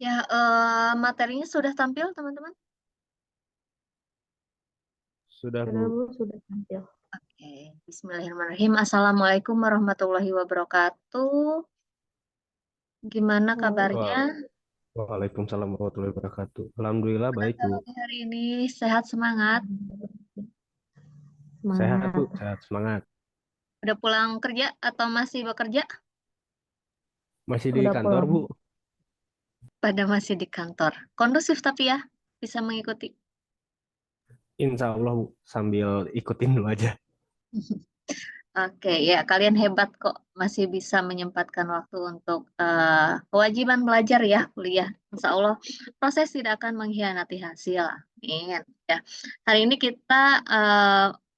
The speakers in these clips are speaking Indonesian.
Ya, materinya sudah tampil, teman-teman? Sudah, Sudah Bu. Bu, sudah tampil. Oke, bismillahirrahmanirrahim. Assalamualaikum warahmatullahi wabarakatuh. Gimana kabarnya? Wah, Waalaikumsalam warahmatullahi wabarakatuh. Alhamdulillah Gimana baik, Bu. kabarnya hari ini? Sehat, semangat? Sehat, Bu. Semangat. Sehat, semangat. Udah pulang kerja atau masih bekerja? Masih di Udah kantor, pulang. Bu? Pada masih di kantor. Kondusif tapi ya, bisa mengikuti. Insya Allah, Bu. Sambil ikutin dulu aja. Oke, ya kalian hebat kok masih bisa menyempatkan waktu untuk kewajiban belajar ya kuliah. Insya Allah proses tidak akan mengkhianati hasil. Amin. Ya, hari ini kita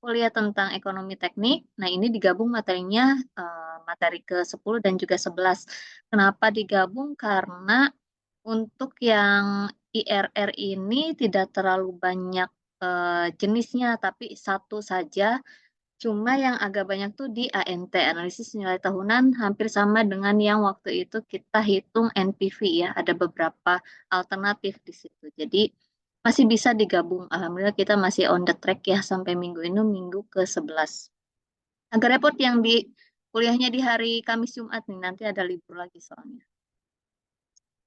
kuliah tentang ekonomi teknik. Nah ini digabung materinya materi ke-10 dan juga 11. Kenapa digabung? Karena untuk yang IRR ini tidak terlalu banyak jenisnya, tapi satu saja. Cuma yang agak banyak tuh di ANT, analisis nilai tahunan, hampir sama dengan yang waktu itu kita hitung NPV ya. Ada beberapa alternatif di situ. Jadi masih bisa digabung. Alhamdulillah kita masih on the track ya sampai minggu ini, minggu ke-11. Agak repot yang di kuliahnya di hari Kamis Jumat nih, nanti ada libur lagi soalnya.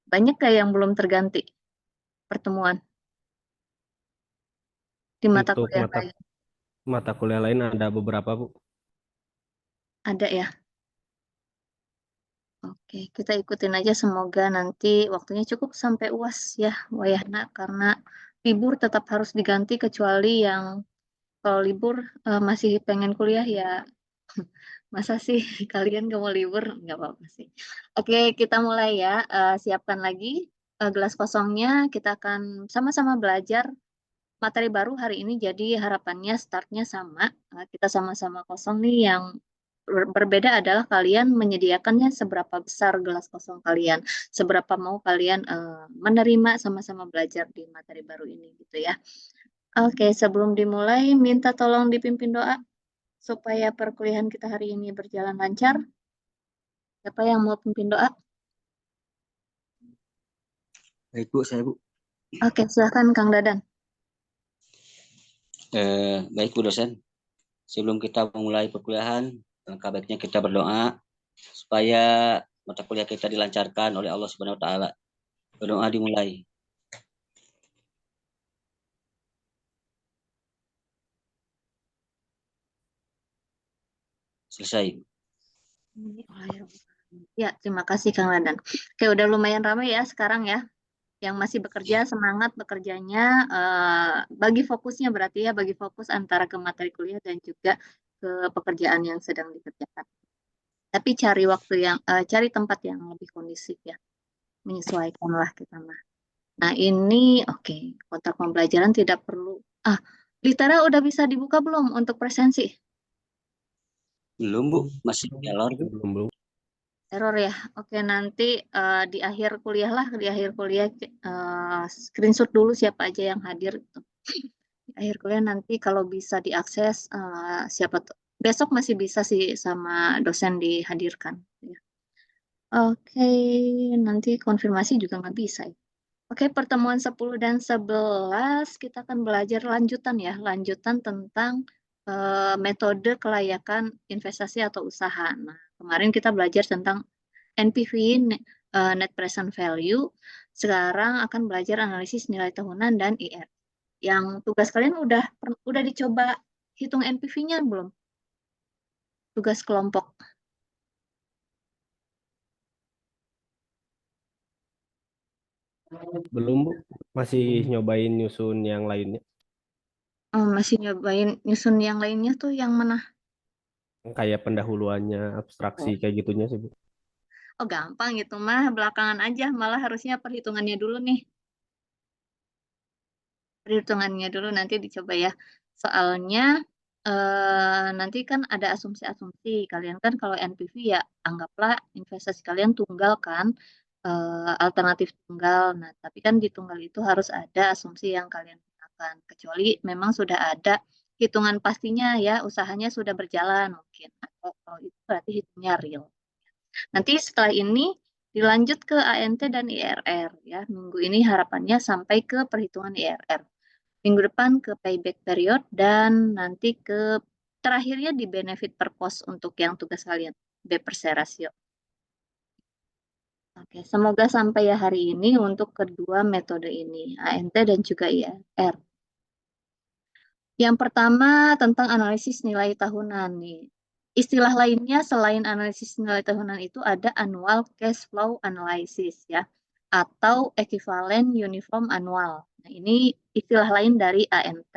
Banyak kayak yang belum terganti pertemuan di mata Untuk kuliah mata lain. mata kuliah lain ada beberapa, Bu. Ada ya. Oke, kita ikutin aja semoga nanti waktunya cukup sampai UAS ya, Wayahna, karena libur tetap harus diganti kecuali yang kalau libur masih pengen kuliah ya, masa sih kalian gak mau libur? Nggak apa-apa sih. Oke, kita mulai ya. Siapkan lagi gelas kosongnya, kita akan sama-sama belajar materi baru hari ini, jadi harapannya startnya sama. Kita sama-sama kosong nih, yang berbeda adalah kalian menyediakannya seberapa besar gelas kosong kalian, seberapa mau kalian menerima sama-sama belajar di materi baru ini gitu ya. Oke, sebelum dimulai minta tolong dipimpin doa supaya perkuliahan kita hari ini berjalan lancar. Siapa yang mau pimpin doa? Baik Bu, saya Bu. Oke, silahkan Kang Dadan. Baik Bu dosen, sebelum kita memulai perkuliahan, langkah baiknya kita berdoa supaya mata kuliah kita dilancarkan oleh Allah Subhanahu Wa Taala. Berdoa dimulai. Selesai. Ya, terima kasih Kang Dadan. Oke, udah lumayan ramai ya sekarang ya. Yang masih bekerja semangat bekerjanya, bagi fokusnya berarti ya, bagi fokus antara ke materi kuliah dan juga ke pekerjaan yang sedang dikerjakan. Tapi cari waktu yang cari tempat yang lebih kondusif ya, menyesuaikanlah kita mah. Nah ini oke, kontrak pembelajaran tidak perlu. Ah, Litera udah bisa dibuka belum untuk presensi? Belum Bu, masih galor Bu. Belum. Error ya. Oke, nanti di akhir kuliah lah, di akhir kuliah screenshot dulu siapa aja yang hadir. Di akhir kuliah nanti kalau bisa diakses, siapa tuh. Besok masih bisa sih sama dosen dihadirkan. Ya. Oke, nanti konfirmasi juga nggak bisa ya. Oke, pertemuan 10 dan 11 kita akan belajar lanjutan ya, lanjutan tentang metode kelayakan investasi atau usaha. Nah, kemarin kita belajar tentang NPV, Net Present Value. Sekarang akan belajar analisis nilai tahunan dan IR. Yang tugas kalian udah dicoba hitung NPV-nya belum? Tugas kelompok. Belum, Bu. Masih nyobain nyusun yang lainnya. Masih nyobain nyusun yang lainnya tuh yang mana? Kayak pendahuluannya, abstraksi, kayak gitunya sih, Bu. Oh, gampang gitu mah, belakangan aja. Malah harusnya perhitungannya dulu nih. Perhitungannya dulu nanti dicoba ya. Soalnya nanti kan ada asumsi-asumsi. Kalian kan kalau NPV ya anggaplah investasi kalian tunggal kan, alternatif tunggal. Nah, tapi kan di tunggal itu harus ada asumsi yang kalian gunakan. Kecuali memang sudah ada hitungan pastinya ya, usahanya sudah berjalan mungkin. Atau kalau itu berarti hitungnya real. Nanti setelah ini Dilanjut ke ANT dan IRR ya. Minggu ini harapannya sampai ke perhitungan IRR. Minggu depan ke payback period dan nanti ke terakhirnya di benefit per cost untuk yang tugas kalian, B per C ratio. Oke, semoga sampai ya hari ini untuk kedua metode ini, ANT dan juga IRR. Yang pertama tentang analisis nilai tahunan nih. Istilah lainnya selain analisis nilai tahunan itu ada annual cash flow analysis ya, atau ekuivalen uniform annual. Nah, ini istilah lain dari ANT.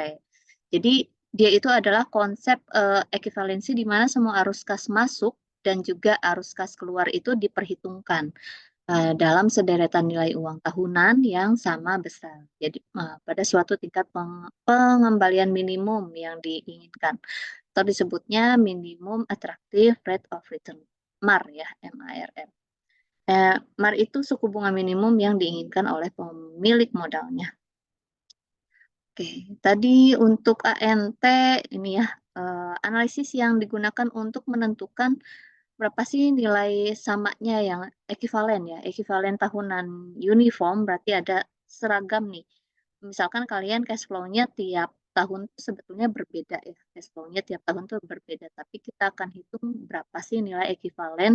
Jadi dia itu adalah konsep ekuivalensi di mana semua arus kas masuk dan juga arus kas keluar itu diperhitungkan dalam sederetan nilai uang tahunan yang sama besar. Jadi pada suatu tingkat pengembalian minimum yang diinginkan atau disebutnya minimum attractive rate of return, MAR ya, MARR. MAR itu suku bunga minimum yang diinginkan oleh pemilik modalnya. Oke, tadi untuk ANT ini ya, analisis yang digunakan untuk menentukan berapa sih nilai samanya yang ekuivalen ya, ekuivalen tahunan uniform berarti ada seragam nih. Misalkan kalian cash flow-nya tiap tahun tuh sebetulnya berbeda ya, cash flow-nya tiap tahun tuh berbeda, tapi kita akan hitung berapa sih nilai ekuivalen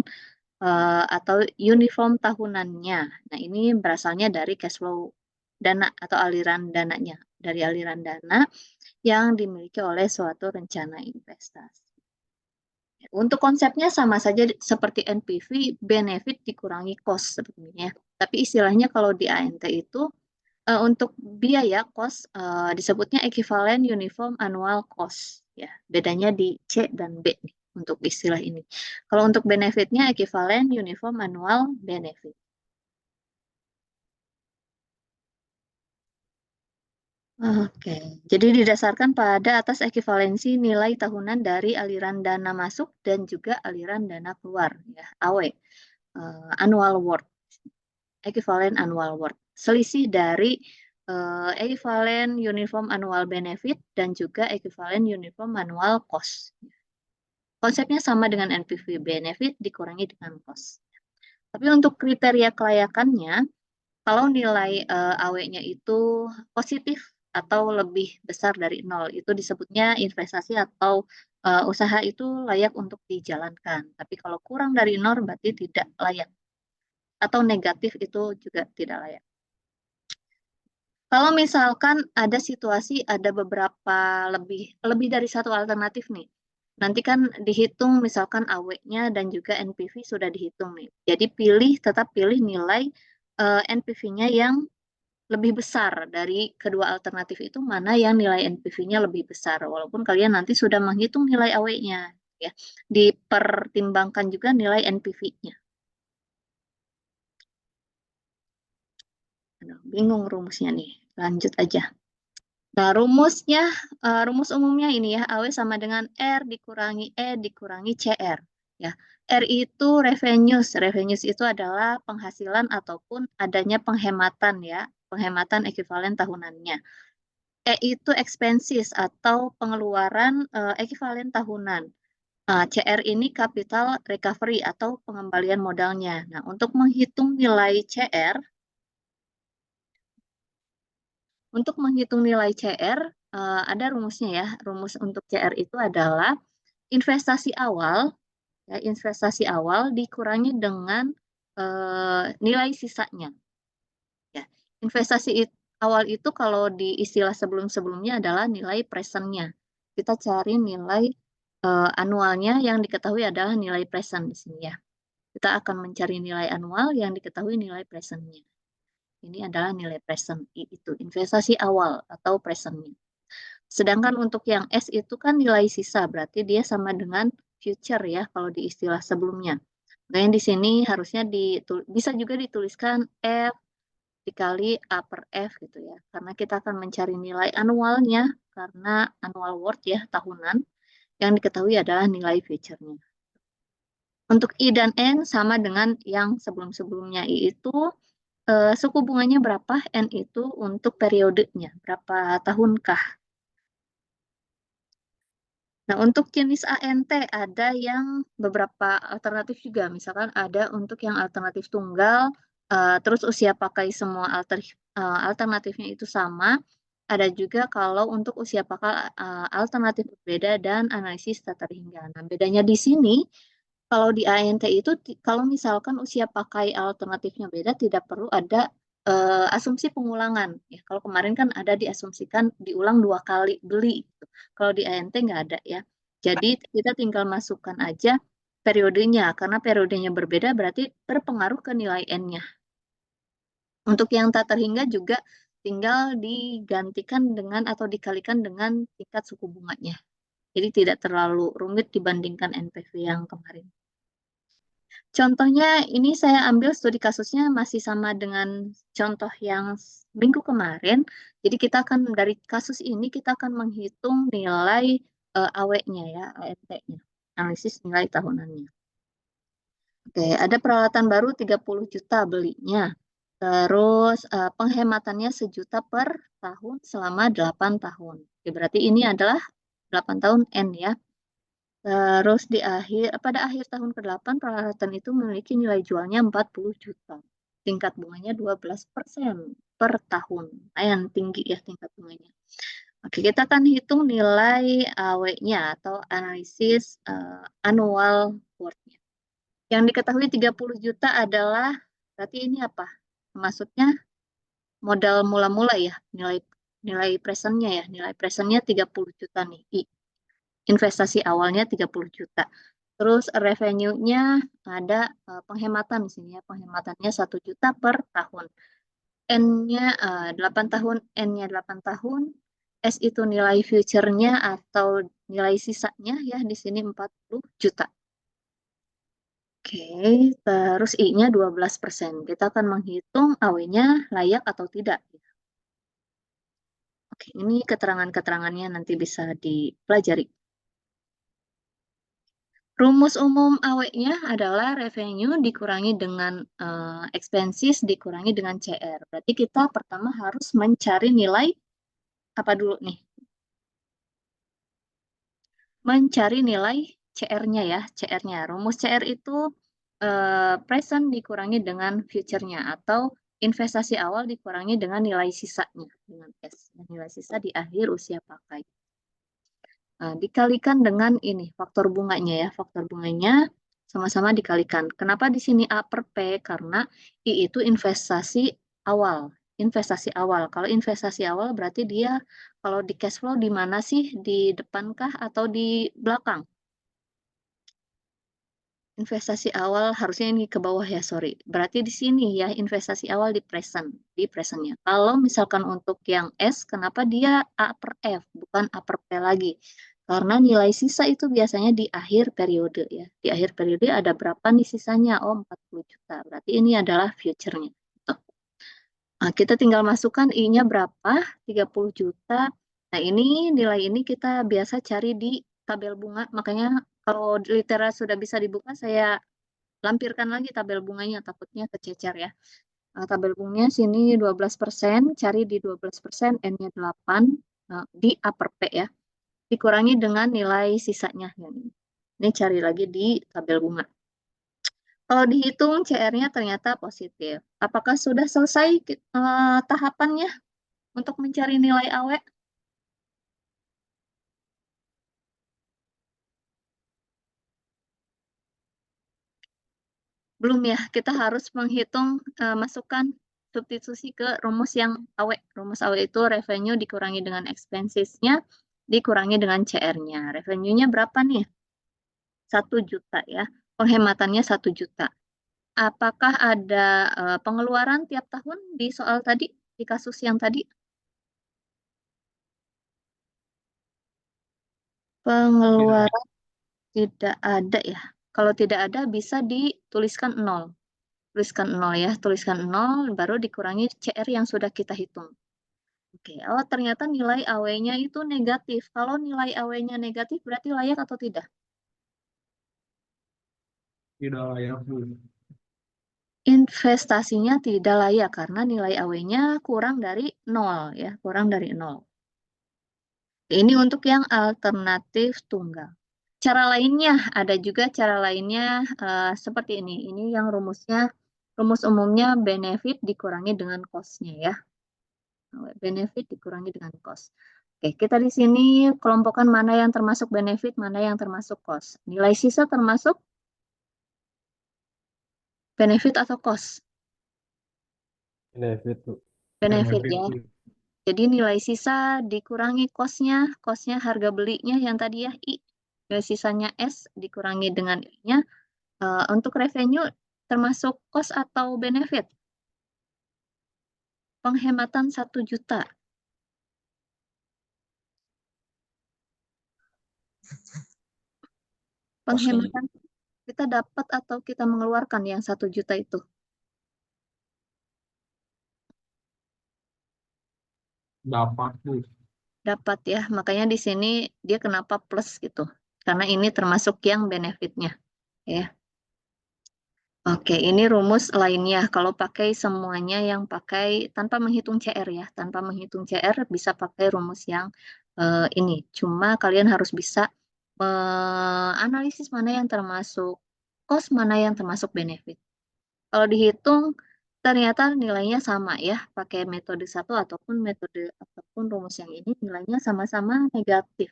atau uniform tahunannya. Nah, ini berasalnya dari cash flow dana atau aliran dananya, dari aliran dana yang dimiliki oleh suatu rencana investasi. Untuk konsepnya sama saja seperti NPV, benefit dikurangi cost sebetulnya. Tapi istilahnya kalau di ANT itu untuk biaya cost disebutnya equivalent uniform annual cost. Ya, bedanya di C dan B nih, untuk istilah ini. Kalau untuk benefitnya equivalent uniform annual benefit. Oke, jadi didasarkan pada atas ekivalensi nilai tahunan dari aliran dana masuk dan juga aliran dana keluar, ya, AW, annual worth, equivalent annual worth. Selisih dari equivalent uniform annual benefit dan juga equivalent uniform annual cost. Konsepnya sama dengan NPV, benefit dikurangi dengan cost. Tapi untuk kriteria kelayakannya, kalau nilai AW-nya itu positif atau lebih besar dari nol, itu disebutnya investasi atau usaha itu layak untuk dijalankan. Tapi kalau kurang dari nol berarti tidak layak. Atau negatif itu juga tidak layak. Kalau misalkan ada situasi ada beberapa lebih dari satu alternatif nih. Nanti kan dihitung misalkan AW-nya dan juga NPV sudah dihitung nih. Jadi tetap pilih nilai NPV-nya yang lebih besar dari kedua alternatif itu, mana yang nilai NPV-nya lebih besar. Walaupun kalian nanti sudah menghitung nilai AW-nya ya. Dipertimbangkan juga nilai NPV-nya. Bingung rumusnya nih. Lanjut aja. Nah, rumus umumnya ini ya, AW sama dengan R dikurangi E dikurangi CR. Ya, R itu revenues. Revenues itu adalah penghasilan ataupun adanya penghematan ya, penghematan ekuivalen tahunannya. E itu expenses atau pengeluaran ekuivalen tahunan. CR ini capital recovery atau pengembalian modalnya. Nah, untuk menghitung nilai CR, ada rumusnya ya. Rumus untuk CR itu adalah investasi awal, ya, investasi awal dikurangi dengan nilai sisanya. Ya, awal itu kalau di istilah sebelum-sebelumnya adalah nilai presentnya. Kita cari nilai anualnya yang diketahui adalah nilai present di sini ya. Kita akan mencari nilai anual yang diketahui nilai presentnya. Ini adalah nilai present, itu investasi awal atau presentnya. Sedangkan untuk yang S itu kan nilai sisa, berarti dia sama dengan future ya kalau di istilah sebelumnya. Makanya di sini harusnya bisa juga dituliskan F dikali A per F gitu ya. Karena kita akan mencari nilai anualnya, karena annual worth ya, tahunan, yang diketahui adalah nilai future-nya. Untuk I dan N sama dengan yang sebelum-sebelumnya. I itu suku bunganya berapa, N itu untuk periodenya, berapa tahunkah. Nah, untuk jenis ANT ada yang beberapa alternatif juga. Misalkan ada untuk yang alternatif tunggal, terus usia pakai semua alternatifnya itu sama. Ada juga kalau untuk usia pakai alternatif berbeda dan analisis tak terhingga. Nah, bedanya di sini, kalau di ANT itu, kalau misalkan usia pakai alternatifnya beda, tidak perlu ada asumsi pengulangan. Ya, kalau kemarin kan ada diasumsikan diulang 2 kali beli. Kalau di ANT nggak ada ya. Jadi kita tinggal masukkan aja periodenya, karena periodenya berbeda berarti berpengaruh ke nilai N-nya. Untuk yang tak terhingga juga tinggal digantikan dengan atau dikalikan dengan tingkat suku bunganya. Jadi tidak terlalu rumit dibandingkan NPV yang kemarin. Contohnya ini saya ambil studi kasusnya masih sama dengan contoh yang minggu kemarin. Jadi kita akan dari kasus ini kita akan menghitung nilai AW-nya ya, ANT-nya, analisis nilai tahunannya. Oke, ada peralatan baru 30 juta belinya. Terus penghematannya 1 juta per tahun selama 8 tahun. Oke, berarti ini adalah 8 tahun N ya. Terus pada akhir tahun ke-8 peralatan itu memiliki nilai jualnya 40 juta. Tingkat bunganya 12% per tahun. Lumayan tinggi ya tingkat bunganya. Oke, kita akan hitung nilai AW-nya atau analisis annual worth-nya. Yang diketahui 30 juta adalah, berarti ini apa? Maksudnya modal mula-mula ya, nilai presentnya ya. Nilai presentnya 30 juta nih. Investasi awalnya 30 juta. Terus revenue-nya ada penghematan di sini ya. Penghematannya 1 juta per tahun. N-nya 8 tahun, N-nya 8 tahun. S itu nilai future-nya atau nilai sisanya ya di sini 40 juta. Oke, terus I-nya 12%. Kita akan menghitung AW-nya layak atau tidak. Oke, ini keterangan-keterangannya nanti bisa dipelajari. Rumus umum AW-nya adalah revenue dikurangi dengan expenses dikurangi dengan CR. Berarti kita pertama harus mencari nilai apa dulu nih? Mencari nilai CR-nya ya, CR-nya. Rumus CR itu present dikurangi dengan future-nya atau investasi awal dikurangi dengan nilai sisanya dengan S. Nilai sisa di akhir usia pakai. Nah, dikalikan dengan ini faktor bunganya ya, faktor bunganya sama-sama dikalikan. Kenapa di sini A per P? Karena I itu investasi awal. Investasi awal. Kalau investasi awal berarti dia kalau di cash flow di mana sih? Di depankah atau di belakang? Investasi awal harusnya ini ke bawah ya, sorry. Berarti di sini ya investasi awal di presentnya. Kalau misalkan untuk yang S, kenapa dia A per F bukan A per P lagi? Karena nilai sisa itu biasanya di akhir periode ya. Di akhir periode ada berapa nih sisanya? Oh, 40 juta. Berarti ini adalah future-nya. Tuh. Nah, kita tinggal masukkan I-nya berapa? 30 juta. Nah, nilai ini kita biasa cari di tabel bunga. Makanya kalau litera sudah bisa dibuka, saya lampirkan lagi tabel bunganya, takutnya kececer ya. Tabel bunganya sini 12%, cari di 12%, N-nya 8, di A per P ya. Dikurangi dengan nilai sisanya. Ini cari lagi di tabel bunga. Kalau dihitung CR-nya ternyata positif. Apakah sudah selesai tahapannya untuk mencari nilai AW? Belum ya, kita harus menghitung, masukkan substitusi ke rumus yang AW. Rumus AW itu revenue dikurangi dengan expenses-nya, dikurangi dengan CR-nya. Revenue-nya berapa nih? 1 juta ya. Penghematannya 1 juta. Apakah ada pengeluaran tiap tahun di soal tadi, di kasus yang tadi? Pengeluaran tidak ada ya. Kalau tidak ada bisa dituliskan 0. Tuliskan 0 ya, tuliskan 0 baru dikurangi CR yang sudah kita hitung. Oke, oh ternyata nilai AW-nya itu negatif. Kalau nilai AW-nya negatif berarti layak atau tidak? Tidak layak, Bu. Investasinya tidak layak karena nilai AW-nya kurang dari 0 ya, kurang dari 0. Ini untuk yang alternatif tunggal. Cara lainnya, ada juga cara lainnya seperti ini. Ini yang rumus umumnya benefit dikurangi dengan cost-nya ya. Benefit dikurangi dengan cost. Oke, kita di sini kelompokkan mana yang termasuk benefit, mana yang termasuk cost. Nilai sisa termasuk benefit atau cost? Benefit, Bu. Benefit ya. Jadi nilai sisa dikurangi cost-nya harga belinya yang tadi ya I. Nilai sisanya S dikurangi dengan I-nya. Untuk revenue termasuk cost atau benefit? Penghematan 1 juta. Penghematan kita dapat atau kita mengeluarkan yang 1 juta itu? Dapat, Bu. Dapat ya, makanya di sini dia kenapa plus gitu. Karena ini termasuk yang benefitnya. Ya. Oke, ini rumus lainnya. Kalau pakai semuanya yang pakai tanpa menghitung CR ya. Tanpa menghitung CR bisa pakai rumus yang ini. Cuma kalian harus bisa analisis mana yang termasuk cost, mana yang termasuk benefit. Kalau dihitung ternyata nilainya sama ya. Pakai metode satu ataupun rumus yang ini nilainya sama-sama negatif.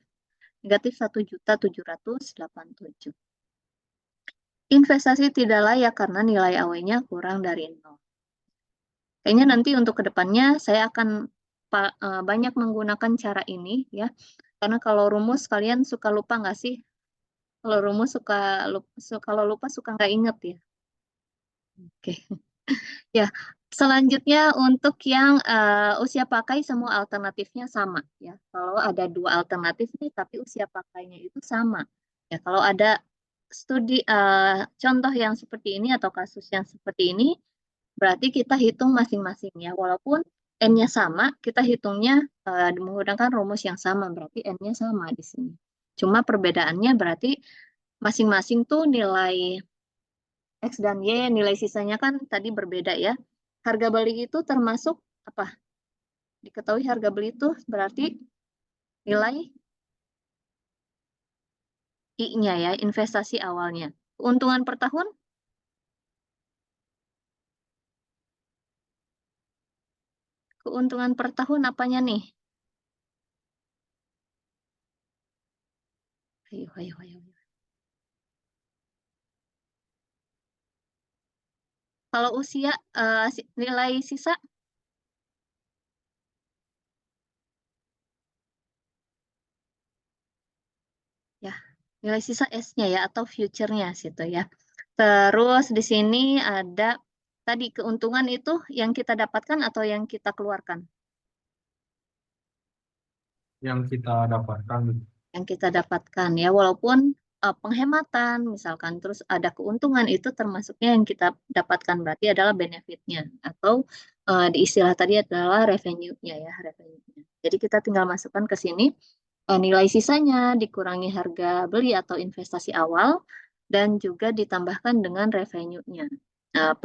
Negatif 1.787.000. Investasi tidak layak karena nilai AW-nya kurang dari 0. Kayaknya nanti untuk kedepannya saya akan banyak menggunakan cara ini ya. Karena kalau rumus kalian suka lupa nggak sih? Kalau rumus kalau lupa suka nggak inget ya. Oke. Ya, selanjutnya untuk yang usia pakai semua alternatifnya sama ya. Kalau ada 2 alternatif nih tapi usia pakainya itu sama. Ya, kalau ada studi contoh yang seperti ini atau kasus yang seperti ini berarti kita hitung masing-masing ya. Walaupun N-nya sama, kita hitungnya menggunakan rumus yang sama berarti N-nya sama di sini. Cuma perbedaannya berarti masing-masing tuh nilai X dan Y, nilai sisanya kan tadi berbeda ya. Harga beli itu termasuk apa? Diketahui harga beli itu berarti nilai I-nya ya, investasi awalnya. Keuntungan per tahun? Keuntungan per tahun apanya nih? Ayo, ayo, ayo. Kalau usia, nilai sisa? Ya, nilai sisa S-nya ya, atau future-nya situ ya. Terus di sini ada tadi keuntungan itu yang kita dapatkan atau yang kita keluarkan? Yang kita dapatkan. Yang kita dapatkan ya, walaupun penghematan misalkan terus ada keuntungan itu termasuknya yang kita dapatkan berarti adalah benefitnya atau di istilah tadi adalah revenue-nya ya, revenue-nya. Jadi kita tinggal masukkan ke sini nilai sisanya dikurangi harga beli atau investasi awal dan juga ditambahkan dengan revenue-nya. Nah,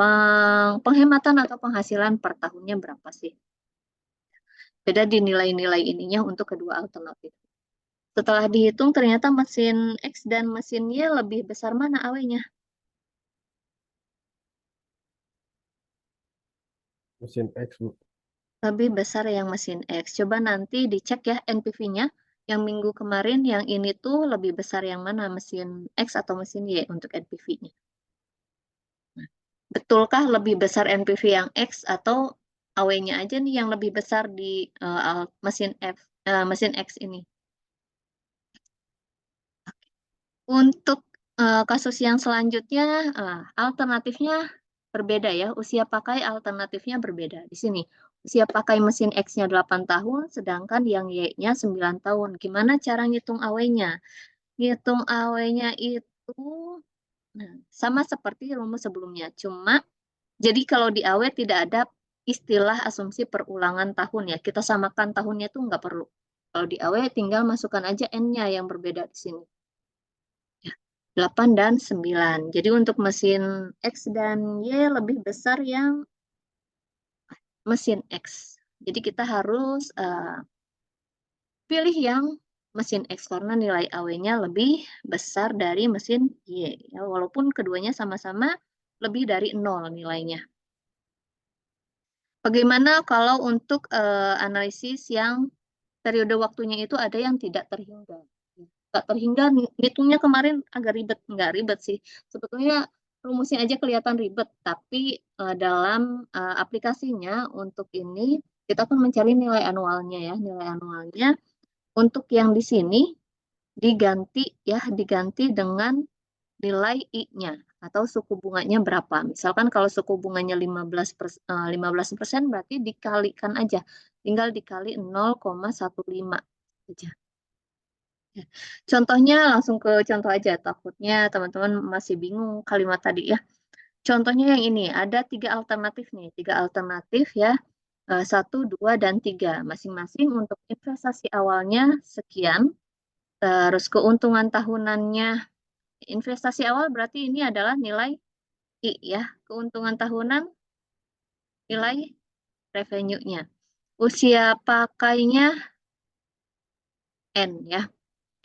penghematan atau penghasilan per tahunnya berapa sih? Beda di nilai-nilai ininya untuk kedua alternatif. Setelah dihitung ternyata mesin X dan mesin Y lebih besar mana AW-nya? Mesin X, Bu. Lebih besar yang mesin X. Coba nanti dicek ya NPV-nya. Yang minggu kemarin yang ini tuh lebih besar yang mana? Mesin X atau mesin Y untuk NPV-nya? Betulkah lebih besar NPV yang X atau AW-nya aja nih yang lebih besar di mesin X ini? Untuk kasus yang selanjutnya, alternatifnya berbeda ya. Usia pakai alternatifnya berbeda. Di sini, usia pakai mesin X-nya 8 tahun, sedangkan yang Y-nya 9 tahun. Gimana cara ngitung AW-nya? Ngitung AW-nya itu sama seperti rumus sebelumnya. Cuma, jadi kalau di AW tidak ada istilah asumsi perulangan tahun ya. Kita samakan tahunnya itu nggak perlu. Kalau di AW tinggal masukkan aja N-nya yang berbeda di sini. 8 dan 9. Jadi untuk mesin X dan Y lebih besar yang mesin X. Jadi kita harus pilih yang mesin X karena nilai AW-nya lebih besar dari mesin Y. Ya, walaupun keduanya sama-sama lebih dari 0 nilainya. Bagaimana kalau untuk analisis yang periode waktunya itu ada yang tidak terhingga? Tidak terhingga, ngitungnya kemarin agak ribet. Nggak ribet sih. Sebetulnya rumusnya aja kelihatan ribet, tapi dalam aplikasinya untuk ini kita akan mencari nilai anualnya ya. Nilai anualnya untuk yang di sini diganti dengan nilai I-nya atau suku bunganya berapa. Misalkan kalau suku bunganya 15% berarti dikalikan aja. Tinggal dikali 0,15 aja. Ya. Contohnya langsung ke contoh aja. Takutnya teman-teman masih bingung kalimat tadi ya. Contohnya yang ini. Ada 3 alternatif nih. 3 alternatif ya. 1, 2, dan 3. Masing-masing untuk investasi awalnya sekian. Terus keuntungan tahunannya. Investasi awal berarti ini adalah nilai I ya. Keuntungan tahunan nilai revenue-nya. Usia pakainya N ya.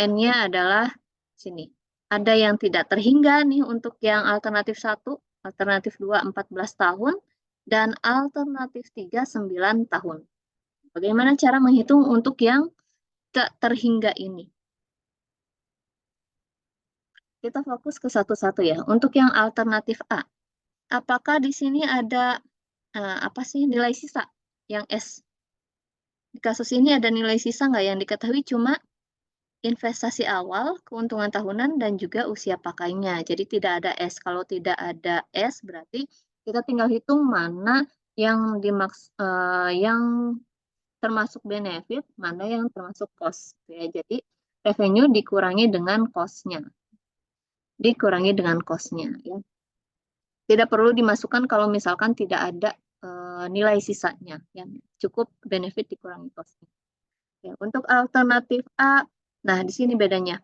N-nya adalah sini. Ada yang tidak terhingga nih untuk yang alternatif 1, alternatif 2 14 tahun, dan alternatif 3 9 tahun. Bagaimana cara menghitung untuk yang tak terhingga ini? Kita fokus ke satu-satu ya. Untuk yang alternatif A, apakah di sini ada apa sih nilai sisa yang S? Di kasus ini ada nilai sisa nggak? Yang diketahui cuma investasi awal, keuntungan tahunan, dan juga usia pakainya. Jadi tidak ada S. Kalau tidak ada S, berarti kita tinggal hitung mana yang yang termasuk benefit, mana yang termasuk cost. Ya, jadi revenue dikurangi dengan cost-nya. Dikurangi dengan cost-nya. Ya. Tidak perlu dimasukkan kalau misalkan tidak ada nilai sisanya. Ya. Cukup benefit dikurangi cost-nya. Ya, untuk alternatif A, nah di sini bedanya.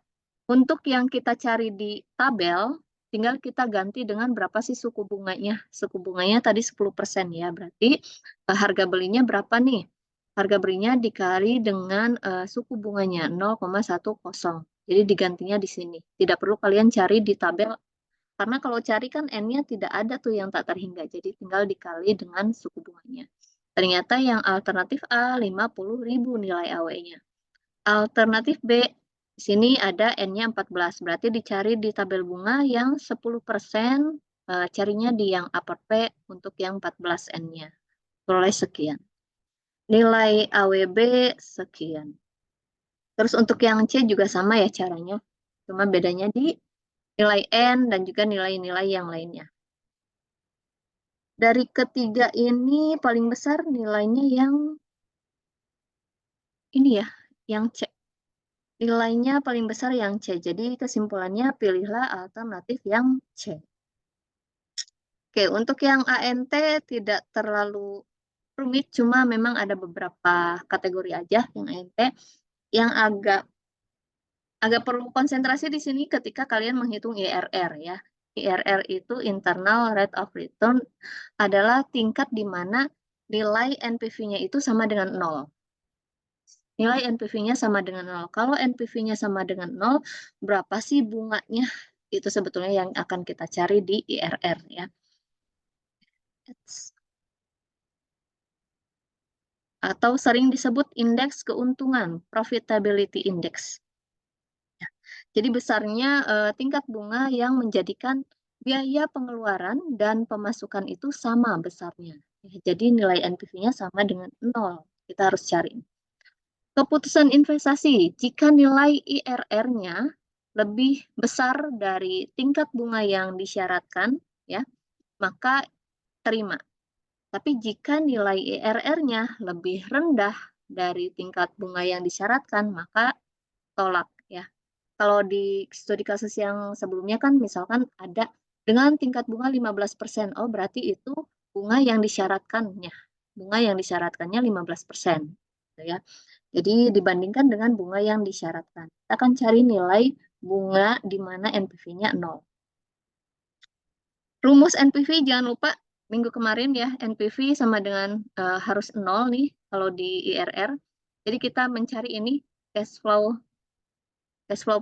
Untuk yang kita cari di tabel, tinggal kita ganti dengan berapa sih suku bunganya. Suku bunganya tadi 10% ya, berarti harga belinya berapa nih? Harga belinya dikali dengan suku bunganya 0,10. Jadi digantinya di sini. Tidak perlu kalian cari di tabel, karena kalau cari kan N-nya tidak ada tuh yang tak terhingga. Jadi tinggal dikali dengan suku bunganya. Ternyata yang alternatif A 50.000 nilai AW-nya. Alternatif B, di sini ada N-nya 14. Berarti dicari di tabel bunga yang 10%, carinya di yang upper P untuk yang 14 N-nya. Peroleh sekian. Nilai AWB sekian. Terus untuk yang C juga sama ya caranya. Cuma bedanya di nilai N dan juga nilai-nilai yang lainnya. Dari ketiga ini paling besar nilainya yang ini ya, yang C. Nilainya paling besar yang C. Jadi kesimpulannya pilihlah alternatif yang C. Oke, untuk yang ANT tidak terlalu rumit, cuma memang ada beberapa kategori aja yang ANT yang agak perlu konsentrasi di sini ketika kalian menghitung IRR ya. IRR itu internal rate of return adalah tingkat di mana nilai NPV-nya itu sama dengan 0. Nilai NPV-nya sama dengan 0. Kalau NPV-nya sama dengan 0, berapa sih bunganya? Itu sebetulnya yang akan kita cari di IRR ya. Atau sering disebut indeks keuntungan, profitability index. Ya. Jadi besarnya tingkat bunga yang menjadikan biaya pengeluaran dan pemasukan itu sama besarnya. Ya, jadi nilai NPV-nya sama dengan 0. Kita harus cari. Keputusan investasi, jika nilai IRR-nya lebih besar dari tingkat bunga yang disyaratkan, ya, maka terima. Tapi jika nilai IRR-nya lebih rendah dari tingkat bunga yang disyaratkan, maka tolak ya. Kalau di studi kasus yang sebelumnya kan misalkan ada dengan tingkat bunga 15%. Oh, berarti itu bunga yang disyaratkannya. Bunga yang disyaratkannya 15%. Gitu ya. Jadi dibandingkan dengan bunga yang disyaratkan. Kita akan cari nilai bunga di mana NPV-nya 0. Rumus NPV jangan lupa minggu kemarin ya, NPV sama dengan harus 0 nih kalau di IRR. Jadi kita mencari ini cash flow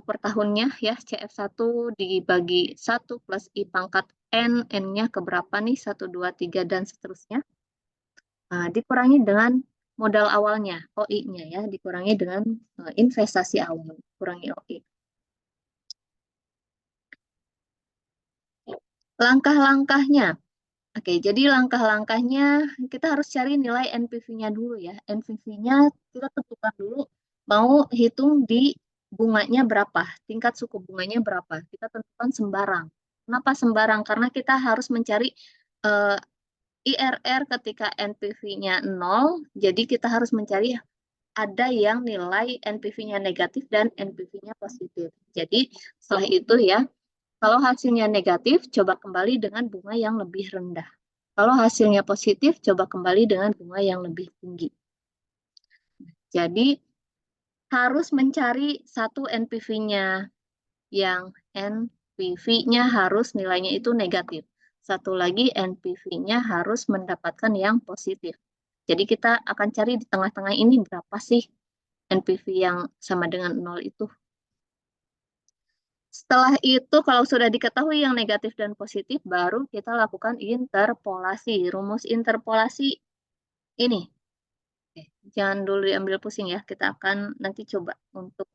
per tahunnya ya, CF1 dibagi 1 plus I pangkat N, N-nya keberapa nih, 1, 2, 3, dan seterusnya. Dikurangi dengan modal awalnya, OI-nya ya, dikurangi dengan investasi awal, kurangi OI. Langkah-langkahnya. Oke, jadi langkah-langkahnya kita harus cari nilai NPV-nya dulu ya. NPV-nya kita tentukan dulu, mau hitung di bunganya berapa, tingkat suku bunganya berapa. Kita tentukan sembarang. Kenapa sembarang? Karena kita harus mencari IRR ketika NPV-nya 0, jadi kita harus mencari ada yang nilai NPV-nya negatif dan NPV-nya positif. Jadi setelah itu ya, kalau hasilnya negatif, coba kembali dengan bunga yang lebih rendah. Kalau hasilnya positif, coba kembali dengan bunga yang lebih tinggi. Jadi harus mencari satu NPV-nya yang NPV-nya harus nilainya itu negatif. Satu lagi NPV-nya harus mendapatkan yang positif. Jadi kita akan cari di tengah-tengah ini berapa sih NPV yang sama dengan 0 itu. Setelah itu, kalau sudah diketahui yang negatif dan positif, baru kita lakukan interpolasi. Rumus interpolasi ini. Oke, jangan dulu diambil pusing ya, kita akan nanti coba untuk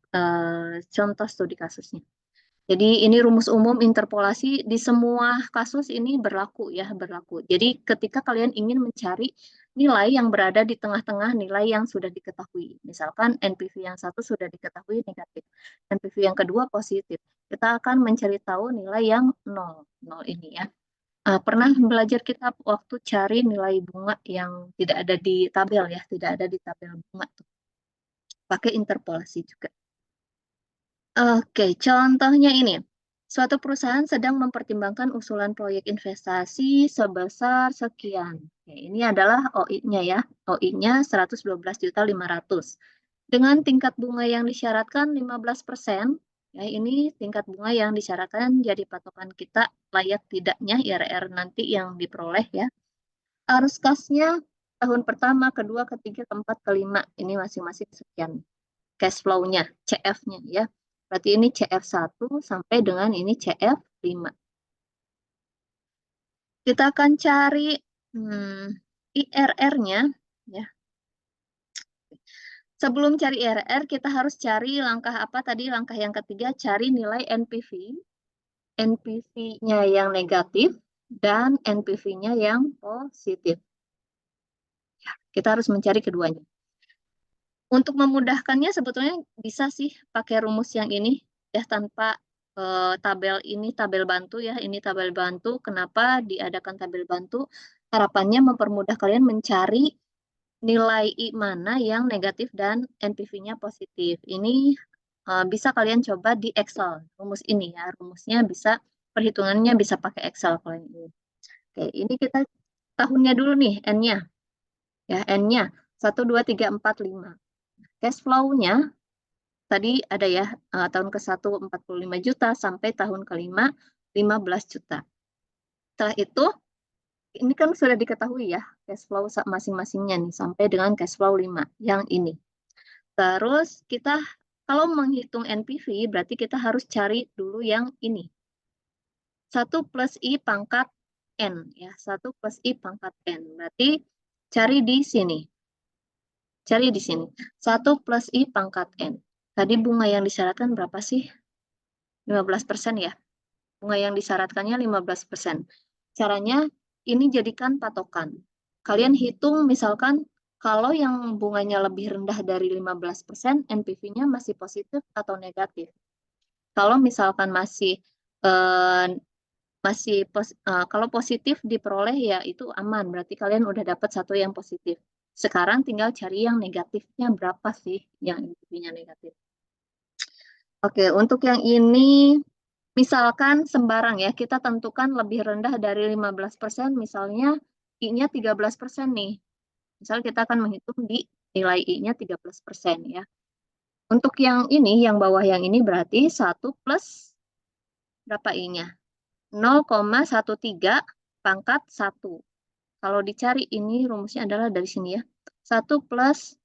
contoh studi kasusnya. Jadi ini rumus umum interpolasi di semua kasus ini berlaku ya, berlaku. Jadi ketika kalian ingin mencari nilai yang berada di tengah-tengah nilai yang sudah diketahui. Misalkan NPV yang satu sudah diketahui negatif, NPV yang kedua positif. Kita akan mencari tahu nilai yang 0 ini ya. Pernah belajar kita waktu cari nilai bunga yang tidak ada di tabel ya, tidak ada di tabel bunga tuh. Pakai interpolasi juga. Oke, contohnya ini. Suatu perusahaan sedang mempertimbangkan usulan proyek investasi sebesar sekian. Oke, ini adalah OI-nya ya. OI-nya 112.500.000. Dengan tingkat bunga yang disyaratkan 15%, ya ini tingkat bunga yang disyaratkan jadi patokan kita layak tidaknya IRR nanti yang diperoleh ya. Arus kasnya tahun pertama, kedua, ketiga, keempat, kelima. Ini masing-masing sekian. Cash flow-nya, CF-nya ya. Berarti ini CF1 sampai dengan ini CF5. Kita akan cari IRR-nya ya. Sebelum cari IRR, kita harus cari langkah apa tadi? Langkah yang ketiga, cari nilai NPV. NPV-nya yang negatif dan NPV-nya yang positif. Ya, kita harus mencari keduanya. Untuk memudahkannya sebetulnya bisa sih pakai rumus yang ini ya, tanpa tabel ini, tabel bantu ya. Ini tabel bantu. Kenapa diadakan tabel bantu? Harapannya mempermudah kalian mencari nilai I mana yang negatif dan NPV-nya positif. Ini bisa kalian coba di Excel, rumus ini ya. Rumusnya bisa, perhitungannya bisa pakai Excel kalian ini. Oke, ini kita tahunnya dulu nih, N-nya. Ya, N-nya 1, 2, 3, 4, 5. Cash flow-nya tadi ada ya, tahun ke-1 45 juta sampai tahun ke-5 15 juta. Setelah itu, ini kan sudah diketahui ya, cash flow masing-masingnya nih, sampai dengan cash flow 5, yang ini. Terus kita, kalau menghitung NPV, berarti kita harus cari dulu yang ini. 1 plus I pangkat N, ya, 1 plus I pangkat N. Berarti cari di sini. Cari di sini. 1 plus I pangkat N. Tadi bunga yang disyaratkan berapa sih? 15% ya. Bunga yang disyaratkannya 15%. Caranya ini jadikan patokan. Kalian hitung misalkan kalau yang bunganya lebih rendah dari 15%, NPV-nya masih positif atau negatif. Kalau misalkan kalau positif diperoleh ya itu aman, berarti kalian udah dapat satu yang positif. Sekarang tinggal cari yang negatifnya berapa sih yang NPV-nya negatif. Oke, untuk yang ini misalkan sembarang ya, kita tentukan lebih rendah dari 15%, misalnya I-nya 13% nih. Misal kita akan menghitung di nilai I-nya 13% ya. Untuk yang ini, yang bawah yang ini berarti 1 plus berapa I-nya? 0,13 pangkat 1. Kalau dicari ini rumusnya adalah dari sini ya. 1 plus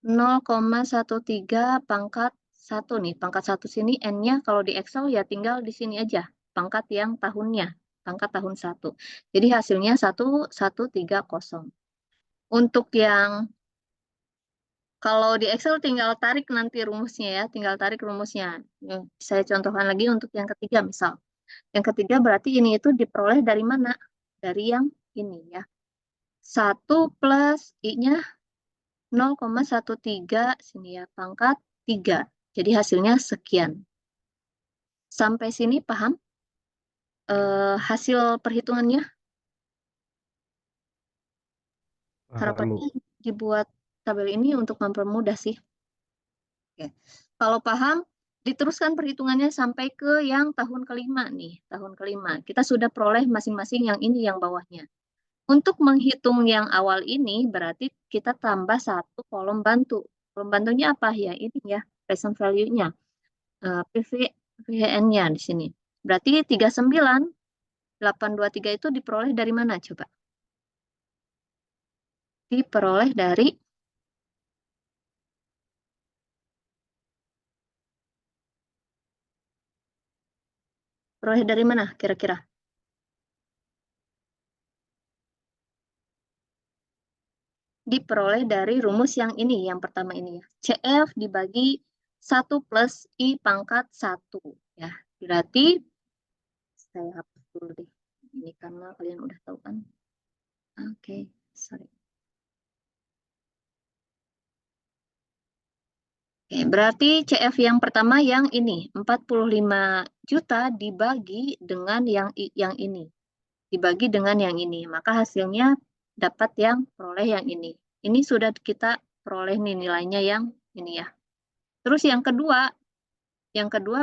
0,13 pangkat 1 nih. Pangkat 1 sini N-nya kalau di Excel ya tinggal di sini aja. Pangkat yang tahunnya. Pangkat tahun 1. Jadi hasilnya 1130. Untuk yang kalau di Excel tinggal tarik nanti rumusnya ya. Tinggal tarik rumusnya. Saya contohkan lagi untuk yang ketiga misal. Yang ketiga berarti ini itu diperoleh dari mana? Dari yang ini ya. 1 plus I-nya 0,13 sini ya, pangkat 3. Jadi hasilnya sekian. Sampai sini paham? Hasil perhitungannya? Paham, Bu. Harapannya dibuat tabel ini untuk mempermudah sih. Oke. Kalau paham, diteruskan perhitungannya sampai ke yang tahun kelima nih. Tahun kelima. Kita sudah peroleh masing-masing yang ini yang bawahnya. Untuk menghitung yang awal ini, berarti kita tambah 1 kolom bantu. Kolom bantunya apa ya? Ini ya, present value-nya. PVN-nya di sini. Berarti 39,823 itu diperoleh dari mana coba? Diperoleh dari mana kira-kira? Diperoleh dari rumus yang ini, yang pertama ini ya. CF dibagi 1 plus I pangkat 1. Ya, berarti saya hapus dulu deh. Ini karena kalian udah tahu kan. Oke, sorry. Oke, berarti CF yang pertama yang ini, 45 juta dibagi dengan yang ini. Dibagi dengan yang ini. Maka hasilnya dapat yang peroleh yang ini. Ini sudah kita peroleh nih nilainya yang ini ya. Terus yang kedua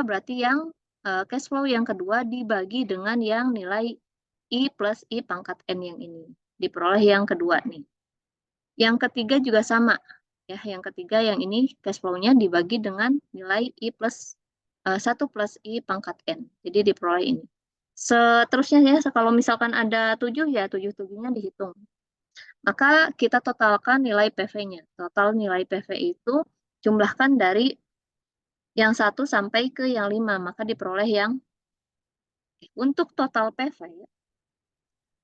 berarti yang cash flow yang kedua dibagi dengan yang nilai I plus I pangkat N yang ini. Diperoleh yang kedua nih. Yang ketiga juga sama. Ya, yang ketiga yang ini cash flow-nya dibagi dengan nilai I plus 1 plus I pangkat N. Jadi diperoleh ini. Seterusnya ya, kalau misalkan ada 7 ya 7-7-nya dihitung. Maka kita totalkan nilai PV-nya. Total nilai PV itu jumlahkan dari yang 1 sampai ke yang 5. Maka diperoleh yang untuk total PV.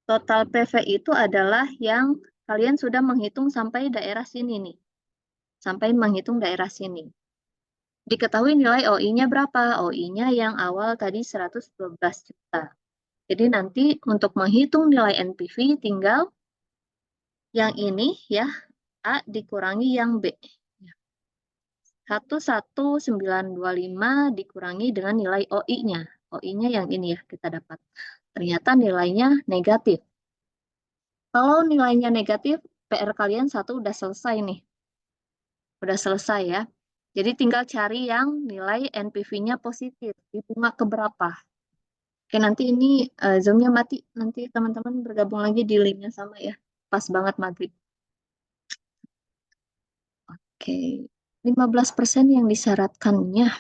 Total PV itu adalah yang kalian sudah menghitung sampai daerah sini nih. Sampai menghitung daerah sini. Diketahui nilai OI-nya berapa? OI-nya yang awal tadi 112 juta. Jadi nanti untuk menghitung nilai NPV tinggal yang ini ya, A dikurangi yang B. 11925 dikurangi dengan nilai OI-nya. OI-nya yang ini ya kita dapat. Ternyata nilainya negatif. Kalau nilainya negatif, PR kalian 1 udah selesai nih. Udah selesai ya. Jadi tinggal cari yang nilai NPV-nya positif. Di bunga keberapa? Oke, nanti ini Zoom-nya mati. Nanti teman-teman bergabung lagi di link-nya sama ya. Pas banget maghrib. Oke, 15% yang disyaratkannya.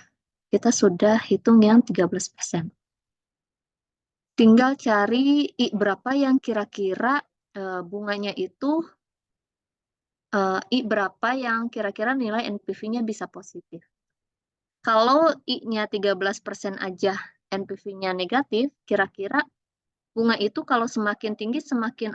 Kita sudah hitung yang 13%. Tinggal cari berapa yang kira-kira bunganya itu, berapa yang kira-kira nilai NPV-nya bisa positif. Kalau I-nya 13% aja NPV-nya negatif, kira-kira bunga itu kalau semakin tinggi semakin